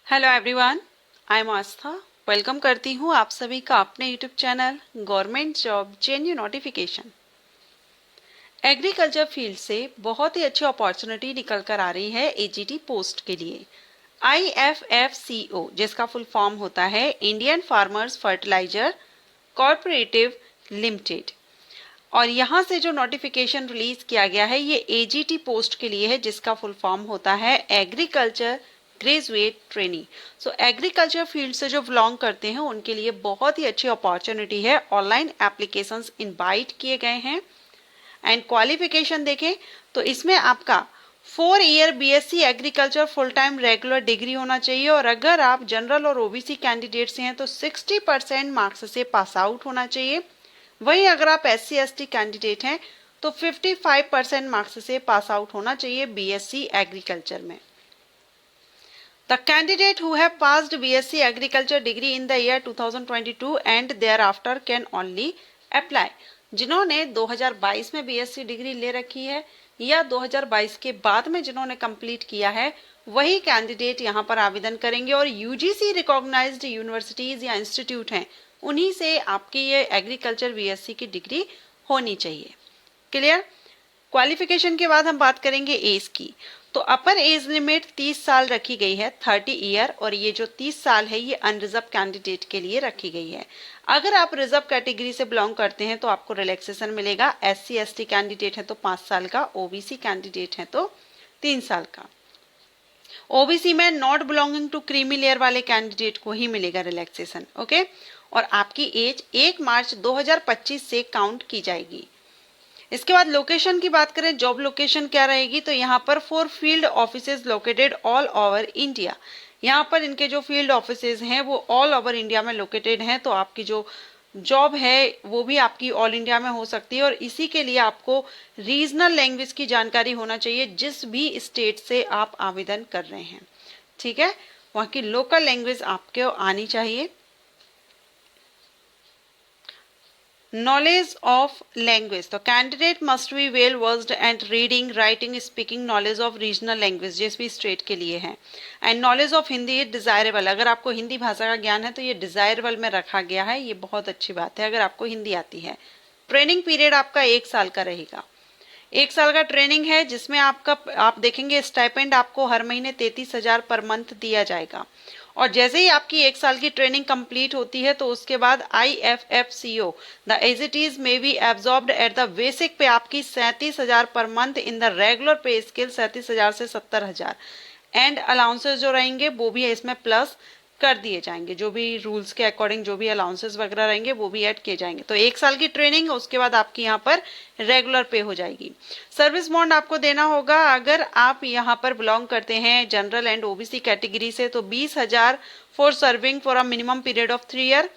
Hello everyone, I am Aastha. Welcome करती हूँ आप सभी का अपने YouTube channel government job JNU notification. Agriculture field से बहुत ही अच्छी अपॉर्चुनिटी निकल कर आ रही है एजीटी पोस्ट के लिए। IFFCO जिसका फुल फॉर्म होता है Indian Farmers Fertiliser Cooperative Limited, और यहाँ से जो नोटिफिकेशन रिलीज किया गया है ये एजीटी पोस्ट के लिए है जिसका फुल फॉर्म होता है एग्रीकल्चर ग्रेजुएट ट्रेनी। सो एग्रीकल्चर फील्ड से जो बिलोंग करते हैं उनके लिए बहुत ही अच्छी अपॉर्चुनिटी है। ऑनलाइन एप्लीकेशंस इनवाइट किए गए हैं एंड क्वालिफिकेशन देखें तो इसमें आपका 4 year BSc agriculture full time regular degree होना चाहिए, और अगर आप जनरल और ओबीसी कैंडिडेट से हैं तो 60% मार्क्स से पास आउट होना चाहिए। वहीं अगर आप SC ST कैंडिडेट हैं तो 55% मार्क्स से पास आउट होना चाहिए बीएससी एग्रीकल्चर में। The candidate who have passed BSc Agriculture degree in the year 2022 and thereafter can only apply। जिन्होंने 2022 में BSc डिग्री ले रखी है या 2022 के बाद में जिन्होंने कंप्लीट किया है वही कैंडिडेट यहाँ पर आवेदन करेंगे, और UGC रिकॉग्नाइज्ड यूनिवर्सिटीज या इंस्टीट्यूट हैं उन्हीं से आपकी ये एग्रीकल्चर BSc की डिग्री होनी चाहिए। क्लियर? क्वालिफिकेशन के बाद हम बात करेंगे एज की। तो अपर एज लिमिट 30 साल रखी गई है, 30 ईयर, और ये जो 30 साल है ये अनरिजर्व कैंडिडेट के लिए रखी गई है। अगर आप रिजर्व कैटेगरी से बिलोंग करते हैं तो आपको रिलैक्सेशन मिलेगा। SC ST कैंडिडेट है तो 5 साल का, OBC कैंडिडेट है तो 3 साल का। OBC में not belonging to creamy layer वाले कैंडिडेट को ही मिलेगा रिलैक्सेशन। ओके, और आपकी एज 1 मार्च 2025 से काउंट की जाएगी। इसके बाद लोकेशन की बात करें, जॉब लोकेशन क्या रहेगी, तो यहाँ पर 4 field offices located all over India. यहाँ पर इनके जो फील्ड ऑफिसेज हैं वो ऑल ओवर इंडिया में लोकेटेड हैं, तो आपकी जो जॉब है वो भी आपकी ऑल इंडिया में हो सकती है। और इसी के लिए आपको रीजनल लैंग्वेज की जानकारी होना चाहिए जिस भी स्टेट से आप आवेदन कर रहे हैं। ठीक है, वहाँ की लोकल लैंग्वेज आपको आनी चाहिए। नॉलेज ऑफ लैंग्वेज, तो candidate must be well versed and reading writing speaking knowledge of regional language जिस भी स्टेट के लिए है। And knowledge of Hindi is desirable, अगर आपको हिंदी भाषा का ज्ञान है तो ये डिजायरेबल में रखा गया है, ये बहुत अच्छी बात है अगर आपको हिंदी आती है। ट्रेनिंग पीरियड आपका 1 साल का रहेगा। 1 साल का ट्रेनिंग है जिसमें आप देखेंगे स्टाइपेंड आपको हर महीने 33,000 पर मंथ दिया जाएगा। और जैसे ही आपकी 1 साल की ट्रेनिंग कंप्लीट होती है तो उसके बाद IFFCO द एजिटीज में be absorbed at the basic pay आपकी 37,000 per month in the regular pay scale 37,000 से 70,000। एंड अलाउंसेस जो रहेंगे वो भी इसमें प्लस कर दिए जाएंगे, जो भी रूल्स के अकॉर्डिंग जो भी अलाउंसेस वगैरह रहेंगे वो भी ऐड किए जाएंगे। तो 1 साल की ट्रेनिंग, उसके बाद आपकी यहाँ पर रेगुलर पे हो जाएगी। सर्विस बॉन्ड आपको देना होगा अगर आप यहाँ पर बिलोंग करते हैं जनरल एंड OBC कैटेगरी से, तो 20,000 for serving for a minimum period of 3 year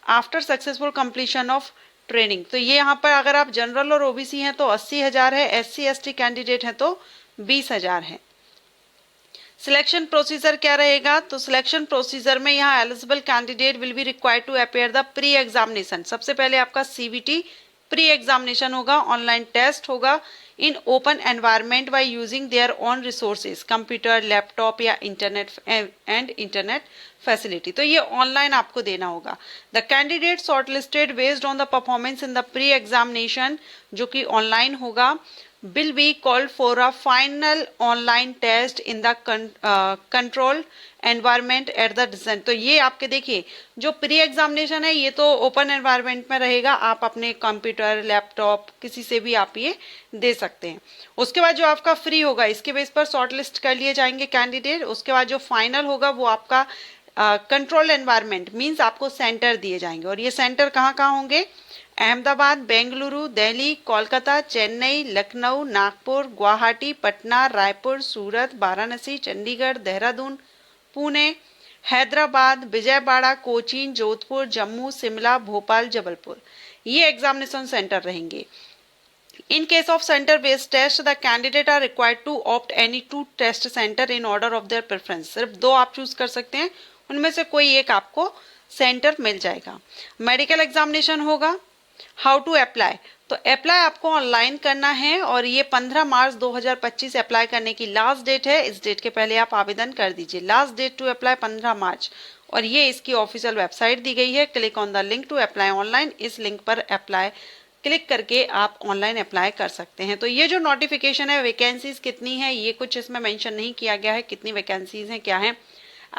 after successful completion of training. तो ये यहाँ पर अगर आप जनरल और OBC हैं तो 80,000 है, SC ST कैंडिडेट है तो 20,000 है। सिलेक्शन प्रोसीजर क्या रहेगा, तो सिलेक्शन प्रोसीजर में यहाँ eligible candidate will be required to appear the pre examination. सबसे पहले आपका CBT प्री एग्जामिनेशन होगा, ऑनलाइन टेस्ट होगा in open environment by using their own resources, computer, laptop या इंटरनेट एंड इंटरनेट फैसिलिटी। तो ये ऑनलाइन आपको देना होगा। The candidate shortlisted based on the performance in the pre examination जो कि ऑनलाइन होगा will be called for a final online test in the controlled environment at the design। तो ये आपके देखिए जो प्री एग्जामिनेशन है ये तो ओपन एनवायरनमेंट में रहेगा, आप अपने कंप्यूटर लैपटॉप किसी से भी आप ये दे सकते हैं। उसके बाद जो आपका फ्री होगा इसके बेस पर शॉर्ट लिस्ट कर लिए जाएंगे कैंडिडेट। उसके बाद जो फाइनल होगा वो आपका कंट्रोल एनवायरनमेंट मीन्स आपको सेंटर दिए जाएंगे, और ये सेंटर कहाँ कहाँ होंगे, अहमदाबाद, बेंगलुरु, दिल्ली, कोलकाता, चेन्नई, लखनऊ, नागपुर, गुवाहाटी, पटना, रायपुर, सूरत, वाराणसी, चंडीगढ़, देहरादून, पुणे, हैदराबाद, विजयवाड़ा, कोचीन, जोधपुर, जम्मू, शिमला, भोपाल, जबलपुर, ये एग्जामिनेशन सेंटर रहेंगे। In case of center-based test, the candidate are required to opt any 2 test center in order of their preference। सिर्फ 2 आप चूज कर सकते हैं, उनमें से कोई एक आपको सेंटर मिल जाएगा। मेडिकल एग्जामिनेशन होगा। हाउ टू अप्लाई, तो अप्लाई आपको ऑनलाइन करना है और ये 15 मार्च 2025 अप्लाई करने की लास्ट डेट है। इस डेट के पहले आप आवेदन कर दीजिए। Last date to apply 15 March और ये इसकी ऑफिशियल वेबसाइट दी गई है। Click on the link to apply online. इस लिंक पर अप्लाई क्लिक करके आप ऑनलाइन अप्लाई कर सकते हैं। तो ये जो नोटिफिकेशन है वैकेंसीज कितनी है ये कुछ इसमें मेंशन नहीं किया गया है, कितनी वैकेंसीज हैं क्या है।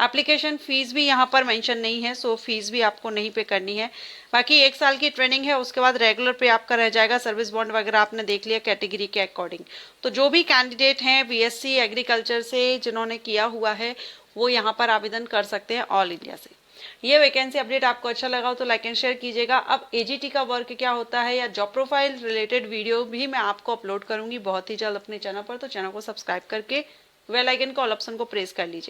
एप्लीकेशन फीस भी यहाँ पर मेंशन नहीं है, सो फीस भी आपको नहीं पे करनी है। बाकी 1 साल की ट्रेनिंग है, उसके बाद रेगुलर पे आपका रह जाएगा। सर्विस बॉन्ड वगैरह आपने देख लिया कैटेगरी के अकॉर्डिंग। तो जो भी कैंडिडेट हैं बीएससी एग्रीकल्चर से जिन्होंने किया हुआ है वो यहाँ पर आवेदन कर सकते हैं ऑल इंडिया से। ये वैकेंसी अपडेट आपको अच्छा लगा हो तो लाइक एंड शेयर कीजिएगा। अब एजीटी का वर्क क्या होता है या जॉब प्रोफाइल रिलेटेड वीडियो भी मैं आपको अपलोड करूंगी बहुत ही जल्द अपने चैनल पर। तो चैनल को सब्सक्राइब करके बेल आइकन का ऑल ऑप्शन को प्रेस कर लीजिए।